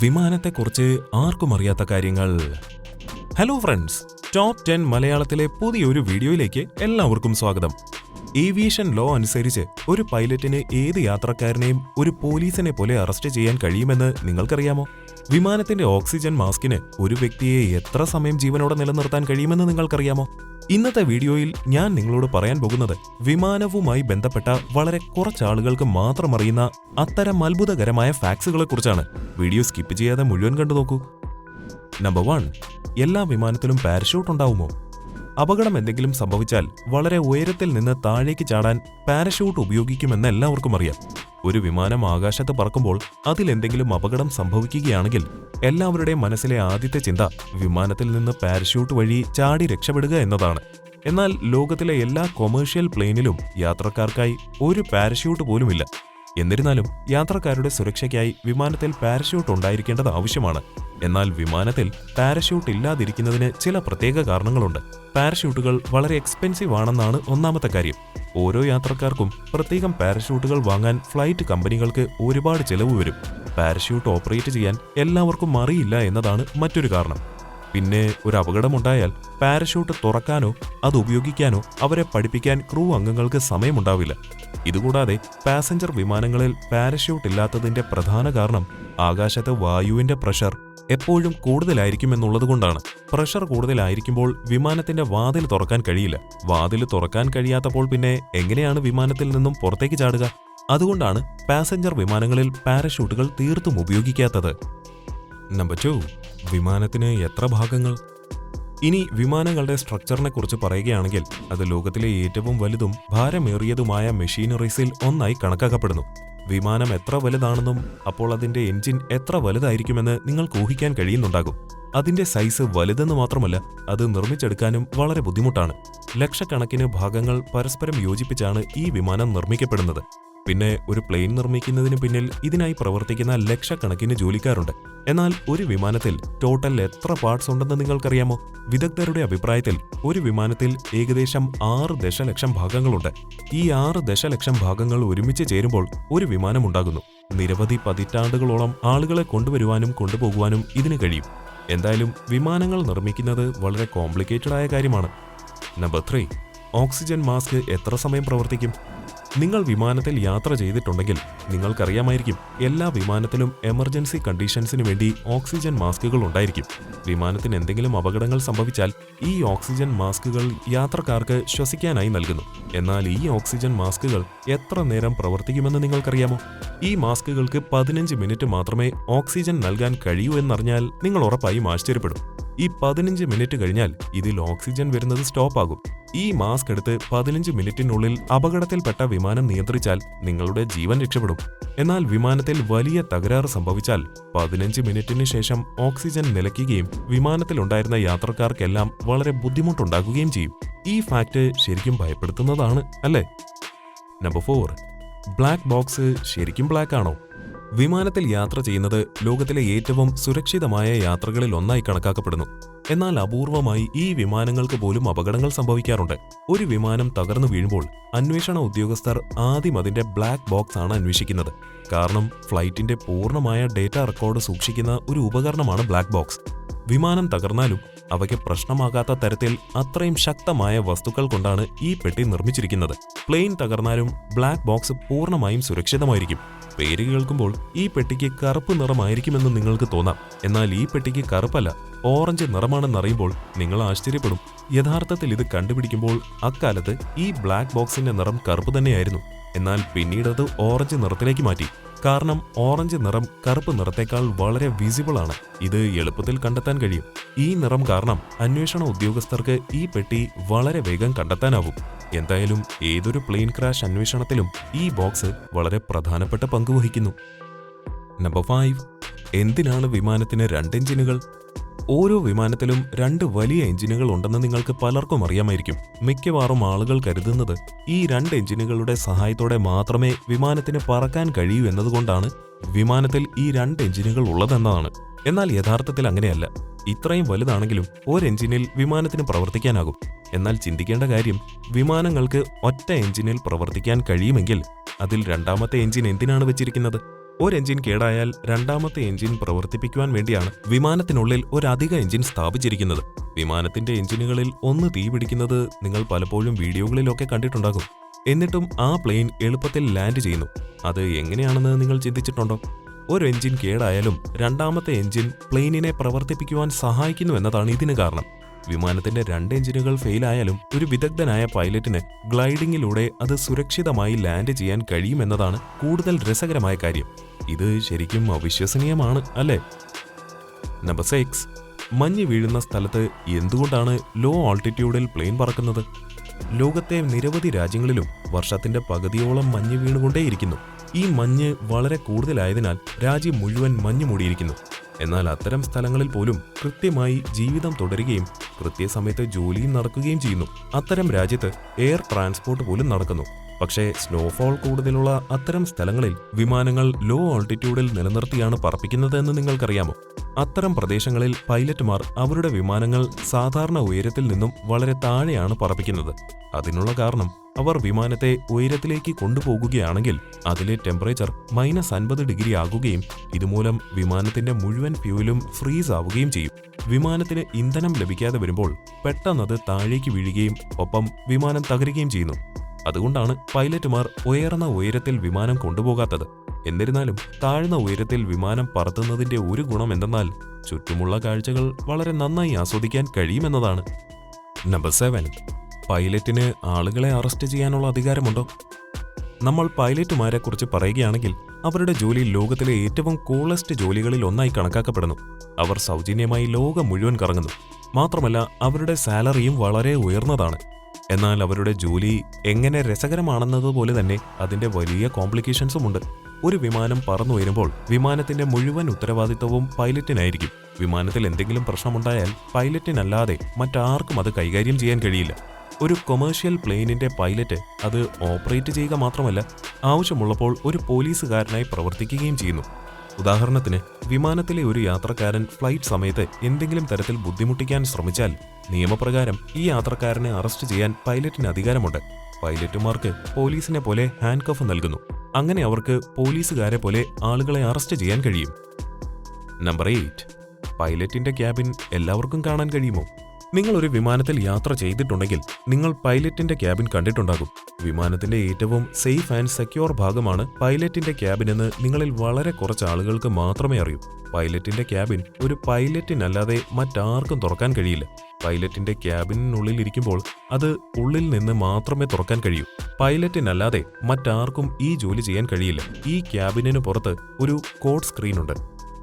വിമാനത്തെക്കുറിച്ച് ആർക്കും അറിയാത്ത കാര്യങ്ങൾ. ഹലോ ഫ്രണ്ട്സ്, ടോപ്പ് 10 മലയാളത്തിലെ പുതിയൊരു വീഡിയോയിലേക്ക് എല്ലാവർക്കും സ്വാഗതം. ഏവിയേഷൻ ലോ അനുസരിച്ച് ഒരു പൈലറ്റിന് ഏത് യാത്രക്കാരനെയും ഒരു പോലീസിനെ പോലെ അറസ്റ്റ് ചെയ്യാൻ കഴിയുമെന്ന് നിങ്ങൾക്കറിയാമോ? വിമാനത്തിന്റെ ഓക്സിജൻ മാസ്കിന് ഒരു വ്യക്തിയെ എത്ര സമയം ജീവനോടെ നിലനിർത്താൻ കഴിയുമെന്ന് നിങ്ങൾക്കറിയാമോ? ഇന്നത്തെ വീഡിയോയിൽ ഞാൻ നിങ്ങളോട് പറയാൻ പോകുന്നത് വിമാനവുമായി ബന്ധപ്പെട്ട വളരെ കുറച്ചാളുകൾക്ക് മാത്രം അറിയുന്ന അത്തരം അത്ഭുതകരമായ ഫാക്ട്സുകളെക്കുറിച്ചാണ്. വീഡിയോ സ്കിപ്പ് ചെയ്യാതെ മുഴുവൻ കണ്ടു നോക്കൂ. നമ്പർ 1, എല്ലാ വിമാനത്തിലും പാരഷൂട്ട് ഉണ്ടാവുമോ? അപകടം എന്തെങ്കിലും സംഭവിച്ചാൽ വളരെ ഉയരത്തിൽ നിന്ന് താഴേക്ക് ചാടാൻ പാരഷൂട്ട് ഉപയോഗിക്കുമെന്ന് എല്ലാവർക്കും അറിയാം. ഒരു വിമാനം ആകാശത്ത് പറക്കുമ്പോൾ അതിലെന്തെങ്കിലും അപകടം സംഭവിക്കുകയാണെങ്കിൽ എല്ലാവരുടെയും മനസ്സിലെ ആദ്യത്തെ ചിന്ത വിമാനത്തിൽ നിന്ന് പാരഷൂട്ട് വഴി ചാടി രക്ഷപ്പെടുക എന്നതാണ്. എന്നാൽ ലോകത്തിലെ എല്ലാ കൊമേഴ്ഷ്യൽ പ്ലെയിനിലും യാത്രക്കാർക്കായി ഒരു പാരഷൂട്ട് പോലുമില്ല. എന്നിരുന്നാലും യാത്രക്കാരുടെ സുരക്ഷയ്ക്കായി വിമാനത്തിൽ പാരഷൂട്ട് ഉണ്ടായിരിക്കേണ്ടത് ആവശ്യമാണ്. എന്നാൽ വിമാനത്തിൽ പാരഷൂട്ട് ഇല്ലാതിരിക്കുന്നതിന് ചില പ്രത്യേക കാരണങ്ങളുണ്ട്. പാരഷൂട്ടുകൾ വളരെ എക്സ്പെൻസീവ് ആണെന്നാണ് ഒന്നാമത്തെ കാര്യം. ഓരോ യാത്രക്കാർക്കും പ്രത്യേകം പാരഷൂട്ടുകൾ വാങ്ങാൻ ഫ്ലൈറ്റ് കമ്പനികൾക്ക് ഒരുപാട് ചെലവ് വരും. പാരഷൂട്ട് ഓപ്പറേറ്റ് ചെയ്യാൻ എല്ലാവർക്കും അറിയില്ല എന്നതാണ് മറ്റൊരു കാരണം. പിന്നെ ഒരു അപകടമുണ്ടായാൽ പാരഷൂട്ട് തുറക്കാനോ അത് ഉപയോഗിക്കാനോ അവരെ പഠിപ്പിക്കാൻ ക്രൂ അംഗങ്ങൾക്ക് സമയമുണ്ടാവില്ല. ഇതുകൂടാതെ പാസഞ്ചർ വിമാനങ്ങളിൽ പാരഷൂട്ട് ഇല്ലാത്തതിന്റെ പ്രധാന കാരണം ആകാശത്ത് വായുവിന്റെ പ്രഷർ എപ്പോഴും കൂടുതലായിരിക്കുമെന്നുള്ളതുകൊണ്ടാണ്. പ്രഷർ കൂടുതലായിരിക്കുമ്പോൾ വിമാനത്തിന്റെ വാതിൽ തുറക്കാൻ കഴിയില്ല. വാതിൽ തുറക്കാൻ കഴിയാത്തപ്പോൾ പിന്നെ എങ്ങനെയാണ് വിമാനത്തിൽ നിന്നും പുറത്തേക്ക് ചാടുക? അതുകൊണ്ടാണ് പാസഞ്ചർ വിമാനങ്ങളിൽ പാരഷൂട്ടുകൾ തീർത്തും ഉപയോഗിക്കാത്തത്. നമ്പർ 2, വിമാനത്തിന് എത്ര ഭാഗങ്ങൾ? ഇനി വിമാനങ്ങളുടെ സ്ട്രക്ചറിനെ കുറിച്ച് പറയുകയാണെങ്കിൽ അത് ലോകത്തിലെ ഏറ്റവും വലുതും ഭാരമേറിയതുമായ മെഷീനറീസിൽ ഒന്നായി കണക്കാക്കപ്പെടുന്നു. വിമാനം എത്ര വലുതാണെന്നും അപ്പോൾ അതിന്റെ എഞ്ചിൻ എത്ര വലുതായിരിക്കുമെന്ന് നിങ്ങൾക്ക് ഊഹിക്കാൻ കഴിയുന്നുണ്ടാകും. അതിന്റെ സൈസ് വലുതെന്ന് മാത്രമല്ല, അത് നിർമ്മിച്ചെടുക്കാനും വളരെ ബുദ്ധിമുട്ടാണ്. ലക്ഷക്കണക്കിന് ഭാഗങ്ങൾ പരസ്പരം യോജിപ്പിച്ചാണ് ഈ വിമാനം നിർമ്മിക്കപ്പെടുന്നത്. പിന്നെ ഒരു പ്ലെയിൻ നിർമ്മിക്കുന്നതിന് പിന്നിൽ ഇതിനായി പ്രവർത്തിക്കുന്ന ലക്ഷക്കണക്കിന് ജോലിക്കാരുണ്ട്. എന്നാൽ ഒരു വിമാനത്തിൽ ടോട്ടൽ എത്ര പാർട്സ് ഉണ്ടെന്ന് നിങ്ങൾക്കറിയാമോ? വിദഗ്ധരുടെ അഭിപ്രായത്തിൽ ഒരു വിമാനത്തിൽ ഏകദേശം 6 ദശലക്ഷം ഭാഗങ്ങളുണ്ട്. ഈ 6 ദശലക്ഷം ഭാഗങ്ങൾ ഒരുമിച്ച് ചേരുമ്പോൾ ഒരു വിമാനം ഉണ്ടാകുന്നു. നിരവധി പതിറ്റാണ്ടുകളോളം ആളുകളെ കൊണ്ടുവരുവാനും കൊണ്ടുപോകുവാനും ഇതിന് കഴിയും. എന്തായാലും വിമാനങ്ങൾ നിർമ്മിക്കുന്നത് വളരെ കോംപ്ലിക്കേറ്റഡ് ആയ കാര്യമാണ്. നമ്പർ 3, ഓക്സിജൻ മാസ്ക് എത്ര സമയം പ്രവർത്തിക്കും? നിങ്ങൾ വിമാനത്തിൽ യാത്ര ചെയ്തിട്ടുണ്ടെങ്കിൽ നിങ്ങൾക്കറിയാമായിരിക്കും, എല്ലാ വിമാനത്തിലും എമർജൻസി കണ്ടീഷൻസിന് വേണ്ടി ഓക്സിജൻ മാസ്കുകൾ ഉണ്ടായിരിക്കും. വിമാനത്തിന് എന്തെങ്കിലും അപകടങ്ങൾ സംഭവിച്ചാൽ ഈ ഓക്സിജൻ മാസ്കുകൾ യാത്രക്കാർക്ക് ശ്വസിക്കാനായി നൽകുന്നു. എന്നാൽ ഈ ഓക്സിജൻ മാസ്കുകൾ എത്ര നേരം പ്രവർത്തിക്കുമെന്ന് നിങ്ങൾക്കറിയാമോ? ഈ മാസ്കുകൾക്ക് 15 മിനിറ്റ് മാത്രമേ ഓക്സിജൻ നൽകാൻ കഴിയൂ എന്നറിഞ്ഞാൽ നിങ്ങൾ ഉറപ്പായും ആശ്ചര്യപ്പെടും. ഈ 15 മിനിറ്റ് കഴിഞ്ഞാൽ ഇതിൽ ഓക്സിജൻ വരുന്നത് സ്റ്റോപ്പ് ആകും. ഈ മാസ്ക് എടുത്ത് 15 മിനിറ്റിനുള്ളിൽ അപകടത്തിൽപ്പെട്ട വിമാനം നിയന്ത്രിച്ചാൽ നിങ്ങളുടെ ജീവൻ രക്ഷപ്പെടും. എന്നാൽ വിമാനത്തിൽ വലിയ തകരാറ് സംഭവിച്ചാൽ 15 മിനിറ്റിന് ശേഷം ഓക്സിജൻ നിലയ്ക്കുകയും വിമാനത്തിലുണ്ടായിരുന്ന യാത്രക്കാർക്കെല്ലാം വളരെ ബുദ്ധിമുട്ടുണ്ടാക്കുകയും ചെയ്യും. ഈ ഫാക്ട് ശരിക്കും ഭയപ്പെടുത്തുന്നതാണ്, അല്ലേ? നമ്പർ 4, ബ്ലാക്ക് ബോക്സ് ശരിക്കും ബ്ലാക്ക് ആണോ? വിമാനത്തിൽ യാത്ര ചെയ്യുന്നത് ലോകത്തിലെ ഏറ്റവും സുരക്ഷിതമായ യാത്രകളിൽ ഒന്നായി കണക്കാക്കപ്പെടുന്നു. എന്നാൽ അപൂർവമായി ഈ വിമാനങ്ങൾക്ക് പോലും അപകടങ്ങൾ സംഭവിക്കാറുണ്ട്. ഒരു വിമാനം തകർന്നു വീഴുമ്പോൾ അന്വേഷണ ഉദ്യോഗസ്ഥർ ആദ്യം അതിന്റെ ബ്ലാക്ക് ബോക്സ് ആണ് അന്വേഷിക്കുന്നത്. കാരണം ഫ്ലൈറ്റിന്റെ പൂർണ്ണമായ ഡേറ്റ റെക്കോർഡ് സൂക്ഷിക്കുന്ന ഒരു ഉപകരണമാണ് ബ്ലാക്ക് ബോക്സ്. വിമാനം തകർന്നാലും അവയ്ക്ക് പ്രശ്നമാകാത്ത തരത്തിൽ അത്രയും ശക്തമായ വസ്തുക്കൾ കൊണ്ടാണ് ഈ പെട്ടി നിർമ്മിച്ചിരിക്കുന്നത്. പ്ലെയിൻ തകർന്നാലും ബ്ലാക്ക് ബോക്സ് പൂർണ്ണമായും സുരക്ഷിതമായിരിക്കും. പേര് കേൾക്കുമ്പോൾ ഈ പെട്ടിക്ക് കറുപ്പ് നിറമായിരിക്കുമെന്ന് നിങ്ങൾക്ക് തോന്നാം. എന്നാൽ ഈ പെട്ടിക്ക് കറുപ്പല്ല, ഓറഞ്ച് നിറമാണെന്നറിയുമ്പോൾ നിങ്ങൾ ആശ്ചര്യപ്പെടും. യഥാർത്ഥത്തിൽ ഇത് കണ്ടുപിടിക്കുമ്പോൾ അക്കാലത്ത് ഈ ബ്ലാക്ക് ബോക്സിന്റെ നിറം കറുപ്പ് തന്നെയായിരുന്നു. എന്നാൽ പിന്നീട് അത് ഓറഞ്ച് നിറത്തിലേക്ക് മാറ്റി. കാരണം ഓറഞ്ച് നിറം കറുപ്പ് നിറത്തേക്കാൾ വളരെ വിസിബിൾ ആണ്. ഇത് എളുപ്പത്തിൽ കണ്ടെത്താൻ കഴിയും. ഈ നിറം കാരണം അന്വേഷണ ഉദ്യോഗസ്ഥർക്ക് ഈ പെട്ടി വളരെ വേഗം കണ്ടെത്താനാവും. എന്തായാലും ഏതൊരു പ്ലെയിൻ ക്രാഷ് അന്വേഷണത്തിലും ഈ ബോക്സ് വളരെ പ്രധാനപ്പെട്ട പങ്ക് വഹിക്കുന്നു. നമ്പർ 5, എന്തിനാണ് വിമാനത്തിന് 2 എഞ്ചിനുകൾ? ഓരോ വിമാനത്തിലും 2 വലിയ എഞ്ചിനുകൾ ഉണ്ടെന്ന് നിങ്ങൾക്ക് പലർക്കും അറിയാമായിരിക്കും. മിക്കവാറും ആളുകൾ കരുതുന്നത് ഈ 2 എഞ്ചിനുകളുടെ സഹായത്തോടെ മാത്രമേ വിമാനത്തിന് പറക്കാൻ കഴിയൂ എന്നതുകൊണ്ടാണ് വിമാനത്തിൽ ഈ 2 എഞ്ചിനുകൾ ഉള്ളതെന്നതാണ്. എന്നാൽ യഥാർത്ഥത്തിൽ അങ്ങനെയല്ല. ഇത്രയും വലുതാണെങ്കിലും ഒരു എഞ്ചിനിൽ വിമാനത്തിന് പ്രവർത്തിക്കാനാകും. എന്നാൽ ചിന്തിക്കേണ്ട കാര്യം, വിമാനങ്ങൾക്ക് ഒറ്റ എഞ്ചിനിൽ പ്രവർത്തിക്കാൻ കഴിയുമെങ്കിൽ അതിൽ രണ്ടാമത്തെ എഞ്ചിൻ എന്തിനാണ് വെച്ചിരിക്കുന്നത്? ഒരു എഞ്ചിൻ കേടായാൽ രണ്ടാമത്തെ എഞ്ചിൻ പ്രവർത്തിപ്പിക്കുവാൻ വേണ്ടിയാണ് വിമാനത്തിനുള്ളിൽ ഒരു അധിക എഞ്ചിൻ സ്ഥാപിച്ചിരിക്കുന്നത്. വിമാനത്തിന്റെ എഞ്ചിനുകളിൽ ഒന്ന് തീപിടിക്കുന്നത് നിങ്ങൾ പലപ്പോഴും വീഡിയോകളിലൊക്കെ കണ്ടിട്ടുണ്ടാകും. എന്നിട്ടും ആ പ്ലെയിൻ എളുപ്പത്തിൽ ലാൻഡ് ചെയ്യുന്നു. അത് എങ്ങനെയാണെന്ന് നിങ്ങൾ ചിന്തിച്ചിട്ടുണ്ടോ? ഒരു എഞ്ചിൻ കേടായാലും രണ്ടാമത്തെ എഞ്ചിൻ പ്ലെയിനിനെ പ്രവർത്തിപ്പിക്കുവാൻ സഹായിക്കുന്നു എന്നതാണ് ഇതിന് കാരണം. വിമാനത്തിന്റെ 2 എഞ്ചിനുകൾ ഫെയിലായാലും ഒരു വിദഗ്ധനായ പൈലറ്റിന് ഗ്ലൈഡിംഗിലൂടെ അത് സുരക്ഷിതമായി ലാൻഡ് ചെയ്യാൻ കഴിയുമെന്നതാണ് കൂടുതൽ രസകരമായ കാര്യം. ഇത് ശരിക്കും അവിശ്വസനീയമാണ്, അല്ലേ? നമ്പർ 6. മഞ്ഞ് വീഴുന്ന സ്ഥലത്ത് എന്തുകൊണ്ടാണ് ലോ ആൾട്ടിറ്റ്യൂഡിൽ പ്ലെയിൻ പറക്കുന്നത്? ലോകത്തെ നിരവധി രാജ്യങ്ങളിലും വർഷത്തിന്റെ പകുതിയോളം മഞ്ഞ് വീണുകൊണ്ടേയിരിക്കുന്നു. ഈ മഞ്ഞ് വളരെ കൂടുതലായതിനാൽ രാജ്യം മുഴുവൻ മഞ്ഞ് മൂടിയിരിക്കുന്നു. എന്നാൽ അത്തരം സ്ഥലങ്ങളിൽ പോലും കൃത്യമായി ജീവിതം തുടരുകയും കൃത്യസമയത്ത് ജോലിയും നടക്കുകയും ചെയ്യുന്നു. അത്തരം രാജ്യത്ത് എയർ ട്രാൻസ്പോർട്ട് പോലും നടക്കുന്നു. പക്ഷേ സ്നോഫോൾ കൂടുതലുള്ള അത്തരം സ്ഥലങ്ങളിൽ വിമാനങ്ങൾ ലോ ആൾട്ടിറ്റ്യൂഡിൽ നിലനിർത്തിയാണ് പറപ്പിക്കുന്നതെന്ന് നിങ്ങൾക്കറിയാമോ? അത്തരം പ്രദേശങ്ങളിൽ പൈലറ്റുമാർ അവരുടെ വിമാനങ്ങൾ സാധാരണ ഉയരത്തിൽ നിന്നും വളരെ താഴെയാണ് പറപ്പിക്കുന്നത്. അതിനുള്ള കാരണം അവർ വിമാനത്തെ ഉയരത്തിലേക്ക് കൊണ്ടുപോകുകയാണെങ്കിൽ അതിലെ ടെമ്പറേച്ചർ -50 ഡിഗ്രി ആകുകയും ഇതുമൂലം വിമാനത്തിന്റെ മുഴുവൻ ഫ്യൂവലും ഫ്രീസ് ആവുകയും ചെയ്യും. വിമാനത്തിന് ഇന്ധനം ലഭിക്കാതെ വരുമ്പോൾ പെട്ടെന്നത് താഴേക്ക് വീഴുകയും ഒപ്പം വിമാനം തകരുകയും ചെയ്യുന്നു. അതുകൊണ്ടാണ് പൈലറ്റുമാർ ഉയർന്ന ഉയരത്തിൽ വിമാനം കൊണ്ടുപോകാത്തത്. എന്നിരുന്നാലും താഴ്ന്ന ഉയരത്തിൽ വിമാനം പറത്തുന്നതിന്റെ ഒരു ഗുണം എന്തെന്നാൽ ചുറ്റുമുള്ള കാഴ്ചകൾ വളരെ നന്നായി ആസ്വദിക്കാൻ കഴിയുമെന്നതാണ്. നമ്പർ 7. പൈലറ്റിന് ആളുകളെ അറസ്റ്റ് ചെയ്യാനുള്ള അധികാരമുണ്ടോ? നമ്മൾ പൈലറ്റുമാരെ കുറിച്ച് പറയുകയാണെങ്കിൽ അവരുടെ ജോലി ലോകത്തിലെ ഏറ്റവും കൂളസ്റ്റ് ജോലികളിൽ ഒന്നായി കണക്കാക്കപ്പെടുന്നു. അവർ സൗജന്യമായി ലോകം മുഴുവൻ കറങ്ങുന്നു. മാത്രമല്ല അവരുടെ സാലറിയും വളരെ ഉയർന്നതാണ്. എന്നാൽ അവരുടെ ജോലി എങ്ങനെ രസകരമാണെന്നതുപോലെ തന്നെ അതിന്റെ വലിയ കോംപ്ലിക്കേഷൻസുമുണ്ട്. ഒരു വിമാനം പറന്നുയരുമ്പോൾ വിമാനത്തിന്റെ മുഴുവൻ ഉത്തരവാദിത്തവും പൈലറ്റിനായിരിക്കും. വിമാനത്തിൽ എന്തെങ്കിലും പ്രശ്നമുണ്ടായാൽ പൈലറ്റിനല്ലാതെ മറ്റാർക്കും അത് കൈകാര്യം ചെയ്യാൻ കഴിയില്ല. ഒരു കൊമേഴ്ഷ്യൽ പ്ലെയിനിന്റെ പൈലറ്റ് അത് ഓപ്പറേറ്റ് ചെയ്യുക മാത്രമല്ല ആവശ്യമുള്ളപ്പോൾ ഒരു പോലീസുകാരനായി പ്രവർത്തിക്കുകയും ചെയ്യുന്നു. ഉദാഹരണത്തിന് വിമാനത്തിലെ ഒരു യാത്രക്കാരൻ ഫ്ലൈറ്റ് സമയത്ത് എന്തെങ്കിലും തരത്തിൽ ബുദ്ധിമുട്ടിക്കാൻ ശ്രമിച്ചാൽ നിയമപ്രകാരം ഈ യാത്രക്കാരനെ അറസ്റ്റ് ചെയ്യാൻ പൈലറ്റിന് അധികാരമുണ്ട്. പൈലറ്റുമാർക്ക് പോലീസിനെ പോലെ ഹാൻഡ് കഫ് നൽകുന്നു. അങ്ങനെ അവർക്ക് പോലീസുകാരെ പോലെ ആളുകളെ അറസ്റ്റ് ചെയ്യാൻ കഴിയും. നമ്പർ 8. പൈലറ്റിന്റെ ക്യാബിൻ എല്ലാവർക്കും കാണാൻ കഴിയുമോ? നിങ്ങൾ ഒരു വിമാനത്തിൽ യാത്ര ചെയ്തിട്ടുണ്ടെങ്കിൽ നിങ്ങൾ പൈലറ്റിന്റെ ക്യാബിൻ കണ്ടിട്ടുണ്ടാകും. വിമാനത്തിന്റെ ഏറ്റവും സേഫ് ആൻഡ് സെക്യൂർ ഭാഗമാണ് പൈലറ്റിന്റെ ക്യാബിൻ എന്ന് നിങ്ങളിൽ വളരെ കുറച്ച് ആളുകൾക്ക് മാത്രമേ അറിയൂ. പൈലറ്റിന്റെ ക്യാബിൻ ഒരു പൈലറ്റിനല്ലാതെ മറ്റാർക്കും തുറക്കാൻ കഴിയില്ല. പൈലറ്റിന്റെ ക്യാബിനുള്ളിൽ ഇരിക്കുമ്പോൾ അത് ഉള്ളിൽ നിന്ന് മാത്രമേ തുറക്കാൻ കഴിയൂ. പൈലറ്റിനല്ലാതെ മറ്റാർക്കും ഈ ജോലി ചെയ്യാൻ കഴിയില്ല. ഈ ക്യാബിനു പുറത്ത് ഒരു കോഡ് സ്ക്രീൻ ഉണ്ട്.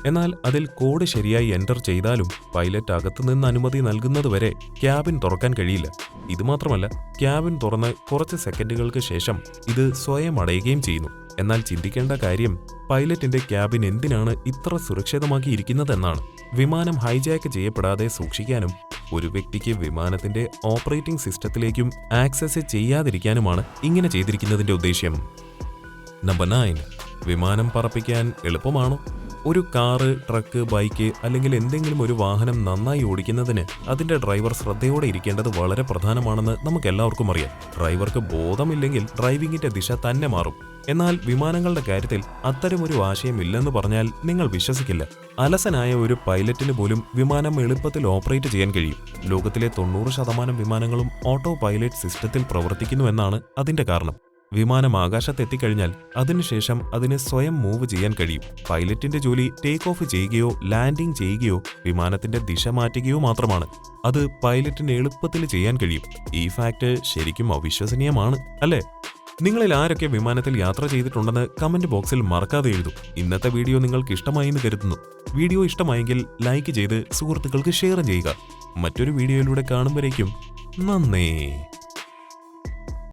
എന്നാൽ അതിൽ കോഡ് ശരിയായി എൻ്റർ ചെയ്താലും പൈലറ്റ് അകത്തുനിന്ന് അനുമതി നൽകുന്നതുവരെ ക്യാബിൻ തുറക്കാൻ കഴിയില്ല. ഇതുമാത്രമല്ല, ക്യാബിൻ തുറന്ന് കുറച്ച് സെക്കൻഡുകൾക്ക് ശേഷം ഇത് സ്വയം അടയുകയും ചെയ്യുന്നു. എന്നാൽ ചിന്തിക്കേണ്ട കാര്യം പൈലറ്റിന്റെ ക്യാബിൻ എന്തിനാണ് ഇത്ര സുരക്ഷിതമാക്കിയിരിക്കുന്നതെന്നാണ്. വിമാനം ഹൈജാക്ക് ചെയ്യപ്പെടാതെ സൂക്ഷിക്കാനും ഒരു വ്യക്തിക്ക് വിമാനത്തിന്റെ ഓപ്പറേറ്റിംഗ് സിസ്റ്റത്തിലേക്കും ആക്സസ് ചെയ്യാതിരിക്കാനുമാണ് ഇങ്ങനെ ചെയ്തിരിക്കുന്നതിന്റെ ഉദ്ദേശ്യം. നമ്പർ 9. വിമാനം പറപ്പിക്കാൻ എളുപ്പമാണോ? ഒരു കാറ്, ട്രക്ക്, ബൈക്ക് അല്ലെങ്കിൽ എന്തെങ്കിലും ഒരു വാഹനം നന്നായി ഓടിക്കുന്നതിന് അതിന്റെ ഡ്രൈവർ ശ്രദ്ധയോടെ ഇരിക്കേണ്ടത് വളരെ പ്രധാനമാണെന്ന് നമുക്കെല്ലാവർക്കും അറിയാം. ഡ്രൈവർക്ക് ബോധമില്ലെങ്കിൽ ഡ്രൈവിംഗിന്റെ ദിശ തന്നെ മാറും. എന്നാൽ വിമാനങ്ങളുടെ കാര്യത്തിൽ അത്തരമൊരു ആശയമില്ലെന്ന് പറഞ്ഞാൽ നിങ്ങൾ വിശ്വസിക്കില്ല. അലസനായ ഒരു പൈലറ്റിന് പോലും വിമാനം എളുപ്പത്തിൽ ഓപ്പറേറ്റ് ചെയ്യാൻ കഴിയും. ലോകത്തിലെ 90% വിമാനങ്ങളും ഓട്ടോ പൈലറ്റ് സിസ്റ്റത്തിൽ പ്രവർത്തിക്കുന്നുവെന്നാണ് അതിന്റെ കാരണം. വിമാനം ആകാശത്തെത്തിക്കഴിഞ്ഞാൽ അതിനുശേഷം അതിന് സ്വയം മൂവ് ചെയ്യാൻ കഴിയും. പൈലറ്റിന്റെ ജോലി ടേക്ക് ഓഫ് ചെയ്യുകയോ ലാൻഡിംഗ് ചെയ്യുകയോ വിമാനത്തിന്റെ ദിശ മാറ്റുകയോ മാത്രമാണ്. അത് പൈലറ്റിന് എളുപ്പത്തിൽ ചെയ്യാൻ കഴിയും. ഈ ഫാക്ട് ശരിക്കും അവിശ്വസനീയമാണ്, അല്ലേ? നിങ്ങളിൽ ആരൊക്കെ വിമാനത്തിൽ യാത്ര ചെയ്തിട്ടുണ്ടെന്ന് കമന്റ് ബോക്സിൽ മറക്കാതെ എഴുതൂ. ഇന്നത്തെ വീഡിയോ നിങ്ങൾക്ക് ഇഷ്ടമായി എന്ന് കരുതുന്നു. വീഡിയോ ഇഷ്ടമായെങ്കിൽ ലൈക്ക് ചെയ്ത് സുഹൃത്തുക്കൾക്ക് ഷെയർ ചെയ്യുക. മറ്റൊരു വീഡിയോയിലൂടെ കാണുമ്പോഴേക്കും നന്ദി.